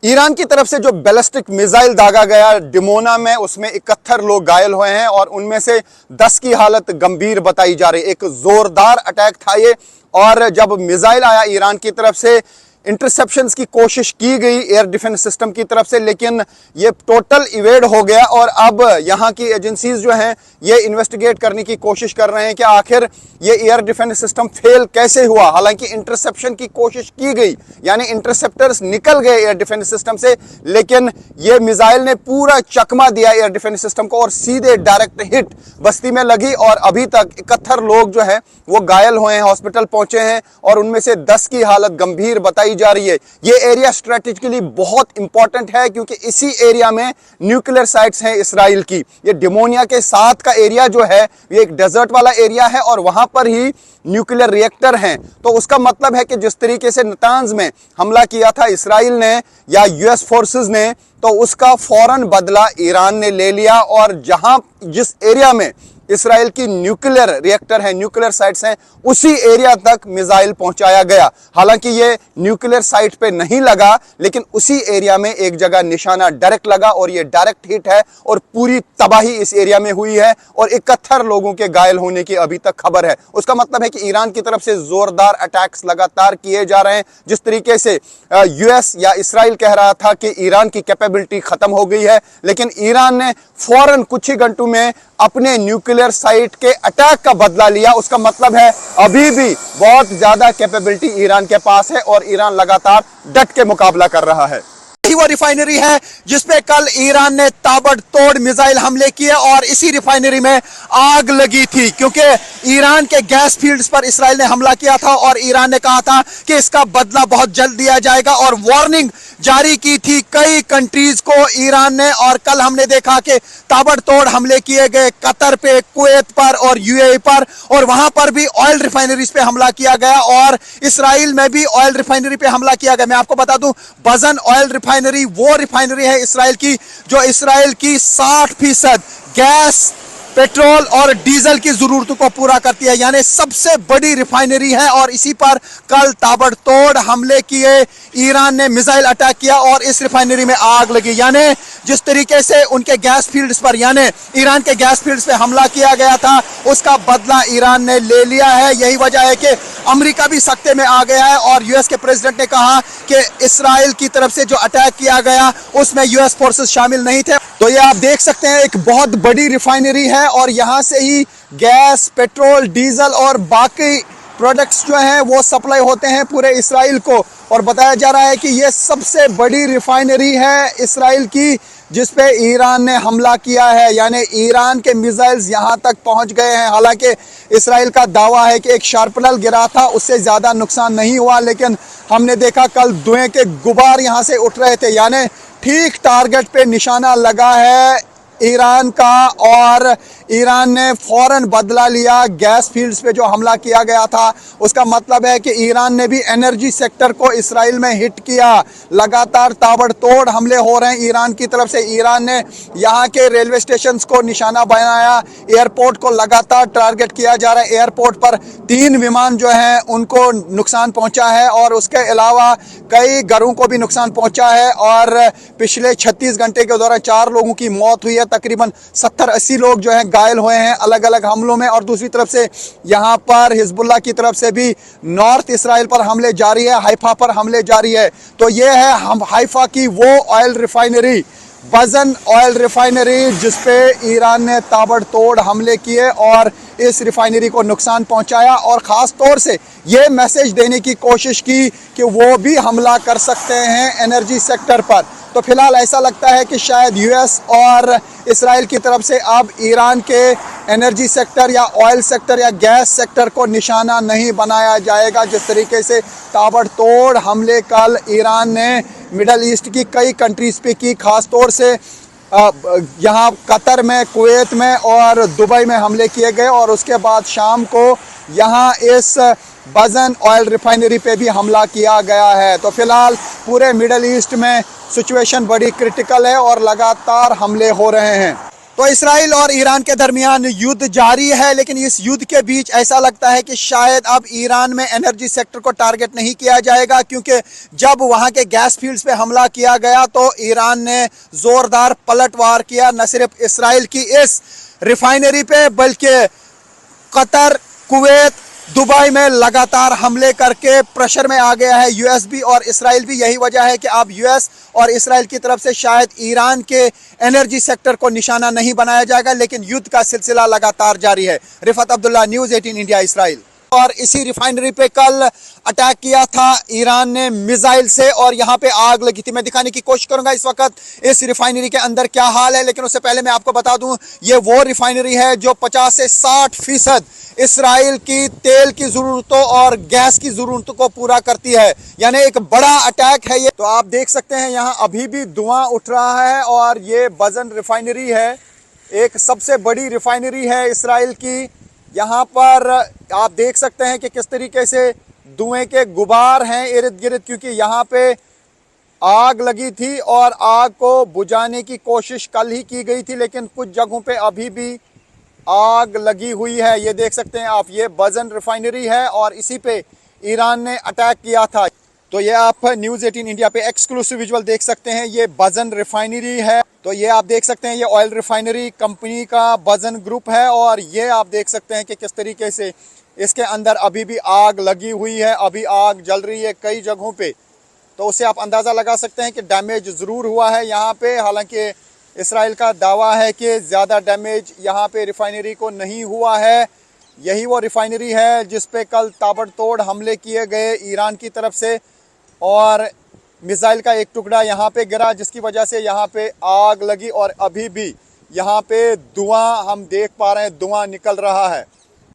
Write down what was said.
Iran की तरफ से जो बैलिस्टिक मिसाइल दागा गया डिमोना में, उसमें 71 लोग घायल हुए हैं और उनमें से 10 की हालत गंभीर बताई जा रही है। एक जोरदार अटैक था ये, और जब मिसाइल आया ईरान की तरफ से इंटरसेप्शंस की कोशिश की गई एयर डिफेंस सिस्टम की तरफ से, लेकिन ये टोटल इवेड हो गया। और अब यहाँ की एजेंसीज जो हैं ये इन्वेस्टिगेट करने की कोशिश कर रहे हैं कि आखिर ये एयर डिफेंस सिस्टम फेल कैसे हुआ। हालांकि इंटरसेप्शन की कोशिश की गई, यानी इंटरसेप्टर्स निकल गए एयर डिफेंस सिस्टम से, लेकिन ये मिसाइल ने पूरा चकमा दिया एयर डिफेंस सिस्टम को और सीधे डायरेक्ट हिट बस्ती में लगी। और अभी तक 71 लोग जो हैं वो घायल हुए हैं, हॉस्पिटल पहुंचे हैं, और उनमें से 10 की हालत गंभीर बताई जा रही है। ये एरिया स्ट्रेटेजिकली बहुत इंपॉर्टेंट है क्योंकि इसी एरिया में न्यूक्लियर साइट्स हैं इसराइल की। ये डिमोनिया के साथ का एरिया जो है ये एक डेजर्ट वाला एरिया है और वहां पर ही न्यूक्लियर रिएक्टर हैं। तो उसका मतलब है कि जिस तरीके से नतांज में हमला किया था इसराइल ने या यूएस फोर्सेस ने, तो उसका फौरन बदला ईरान ने ले लिया। और जिस एरिया में इसराइल की न्यूक्लियर रिएक्टर है, न्यूक्लियर साइट्स हैं, उसी एरिया तक मिसाइल पहुंचाया गया। हालांकि ये न्यूक्लियर साइट पे नहीं लगा, लेकिन उसी एरिया में एक जगह निशाना डायरेक्ट लगा और ये डायरेक्ट हिट है और पूरी तबाही इस एरिया में हुई है और 71 लोगों के घायल होने की अभी तक खबर है। उसका मतलब है कि ईरान की तरफ से जोरदार अटैक्स लगातार किए जा रहे हैं। जिस तरीके से यूएस या इसराइल कह रहा था कि ईरान की कैपेबिलिटी खत्म हो गई है, लेकिन ईरान ने फौरन कुछ ही घंटों में अपने न्यूक्लियर साइट के अटैक का बदला लिया। उसका मतलब है अभी भी बहुत ज्यादा कैपेबिलिटी ईरान के पास है और ईरान लगातार डट के मुकाबला कर रहा है। यही वो रिफाइनरी है जिसपे कल ईरान ने ताबड़तोड़ मिसाइल हमले किए और इसी रिफाइनरी में आग लगी थी, क्योंकि ईरान के गैस फील्ड्स पर इसराइल ने हमला किया था और ईरान ने कहा था कि इसका बदला बहुत जल्द दिया जाएगा और वार्निंग जारी की थी कई कंट्रीज को ईरान ने। और कल हमने देखा कि ताबड़तोड़ हमले किए गए कतर पे, कुवैत पर और यूएई पर, और वहां पर भी ऑयल रिफाइनरीज पे हमला किया गया और इसराइल में भी ऑयल रिफाइनरी पे हमला किया गया। मैं आपको बता दूं, बजन ऑयल रिफाइनरी वो रिफाइनरी है इसराइल की जो इसराइल की 60% गैस, पेट्रोल और डीजल की जरूरतों को पूरा करती है, यानी सबसे बड़ी रिफाइनरी है। और इसी पर कल ताबड़तोड़ हमले किए, ईरान ने मिसाइल अटैक किया और इस रिफाइनरी में आग लगी। यानी जिस तरीके से उनके गैस फील्ड्स पर, यानी ईरान के गैस फील्ड्स पे हमला किया गया था, उसका बदला ईरान ने ले लिया है। यही वजह है कि अमेरिका भी सख्ते में आ गया है और यूएस के प्रेसिडेंट ने कहा कि इसराइल की तरफ से जो अटैक किया गया उसमें यूएस फोर्सेस शामिल नहीं थे। तो ये आप देख सकते हैं एक बहुत बड़ी रिफाइनरी है और यहां से ही गैस, पेट्रोल, डीजल और बाकी प्रोडक्ट्स जो हैं वो सप्लाई होते हैं पूरे इसराइल को। और बताया जा रहा है कि ये सबसे बड़ी रिफाइनरी है इसराइल की जिस पे ईरान ने हमला किया है, यानी ईरान के मिसाइल्स यहां तक पहुंच गए हैं। हालांकि इसराइल का दावा है कि एक शार्पनर गिरा था, उससे ज़्यादा नुकसान नहीं हुआ, लेकिन हमने देखा कल धुएं के गुबार यहां से उठ रहे थे, यानी ठीक टारगेट पे निशाना लगा है ईरान का। और ईरान ने फौरन बदला लिया गैस फील्ड्स पे जो हमला किया गया था। उसका मतलब है कि ईरान ने भी एनर्जी सेक्टर को इसराइल में हिट किया। लगातार ताबड़तोड़ हमले हो रहे हैं ईरान की तरफ से। ईरान ने यहाँ के रेलवे स्टेशंस को निशाना बनाया, एयरपोर्ट को लगातार टारगेट किया जा रहा है। एयरपोर्ट पर 3 विमान जो हैं उनको नुकसान पहुंचा है और उसके अलावा कई घरों को भी नुकसान पहुंचा है। और पिछले 36 घंटे के दौरान 4 लोगों की मौत हुई है, तकरीबन 70-80 लोग जो हैं घायल हुए हैं अलग अलग हमलों में। और दूसरी तरफ से यहाँ पर हिजबुल्लाह की तरफ से भी नॉर्थ इसराइल पर हमले जारी है, हाइफा पर हमले जारी है। तो ये है हम हाइफा की वो ऑयल रिफाइनरी, बजन ऑयल रिफाइनरी, जिसपे ईरान ने ताबड़तोड़ हमले किए और इस रिफाइनरी को नुकसान पहुंचाया और ख़ास तौर से ये मैसेज देने की कोशिश की कि वो भी हमला कर सकते हैं एनर्जी सेक्टर पर। तो फिलहाल ऐसा लगता है कि शायद यूएस और इसराइल की तरफ से अब ईरान के एनर्जी सेक्टर या ऑयल सेक्टर या गैस सेक्टर को निशाना नहीं बनाया जाएगा। जिस तरीके से ताबड़तोड़ हमले कल ईरान ने मिडल ईस्ट की कई कंट्रीज़ पे की, ख़ास तौर से यहाँ कतर में, कुवैत में और दुबई में हमले किए गए और उसके बाद शाम को यहाँ इस बजन ऑयल रिफाइनरी पे भी हमला किया गया है। तो फिलहाल पूरे मिडल ईस्ट में सिचुएशन बड़ी क्रिटिकल है और लगातार हमले हो रहे हैं। तो इसराइल और ईरान के दरमियान युद्ध जारी है, लेकिन इस युद्ध के बीच ऐसा लगता है कि शायद अब ईरान में एनर्जी सेक्टर को टारगेट नहीं किया जाएगा, क्योंकि जब वहां के गैस फील्ड्स पे हमला किया गया तो ईरान ने जोरदार पलटवार किया, न सिर्फ इसराइल की इस रिफाइनरी पे बल्कि कतर, कुवैत, दुबई में लगातार हमले करके प्रेशर में आ गया है यूएस भी और इसराइल भी। यही वजह है कि अब यूएस और इसराइल की तरफ से शायद ईरान के एनर्जी सेक्टर को निशाना नहीं बनाया जाएगा, लेकिन युद्ध का सिलसिला लगातार जारी है। Rifat Abdullah, news 18 India, Israel. और इसी रिफाइनरी पे कल अटैक किया था ईरान ने मिसाइल से और यहाँ पे आग लगी थी। मैं दिखाने की कोशिश करूंगा इस वक्त इस रिफाइनरी के अंदर क्या हाल है, लेकिन उससे पहले मैं आपको बता दूं ये वो रिफाइनरी है जो 50 से 60% इसराइल की तेल की जरूरतों और गैस की जरूरतों को पूरा करती है, यानी एक बड़ा अटैक है ये। तो आप देख सकते हैं यहाँ अभी भी धुआं उठ रहा है और ये बजन रिफाइनरी है, एक सबसे बड़ी रिफाइनरी है इसराइल की। यहाँ पर आप देख सकते हैं कि किस तरीके से धुएं के गुबार हैं इर्द गिर्द, क्योंकि यहाँ पे आग लगी थी और आग को बुझाने की कोशिश कल ही की गई थी, लेकिन कुछ जगहों पे अभी भी आग लगी हुई है। ये देख सकते हैं आप, ये बजन रिफाइनरी है और इसी पे ईरान ने अटैक किया था। तो ये आप न्यूज़ 18 इंडिया पे एक्सक्लूसिव विजुअल देख सकते हैं, ये बजन रिफाइनरी है। तो ये आप देख सकते हैं ये ऑयल रिफाइनरी कंपनी का बजन ग्रुप है और ये आप देख सकते हैं कि किस तरीके से इसके अंदर अभी भी आग लगी हुई है, अभी आग जल रही है कई जगहों पे। तो उससे आप अंदाज़ा लगा सकते हैं कि डैमेज ज़रूर हुआ है यहाँ पे। हालांकि इसराइल का दावा है कि ज़्यादा डैमेज यहाँ पे रिफाइनरी को नहीं हुआ है। यही वो रिफाइनरी है जिस पे कल ताबड़तोड़ हमले किए गए ईरान की तरफ से और मिसाइल का एक टुकड़ा यहाँ पे गिरा, जिसकी वजह से यहाँ पे आग लगी और अभी भी यहाँ पे धुआं हम देख पा रहे हैं, धुआं निकल रहा है।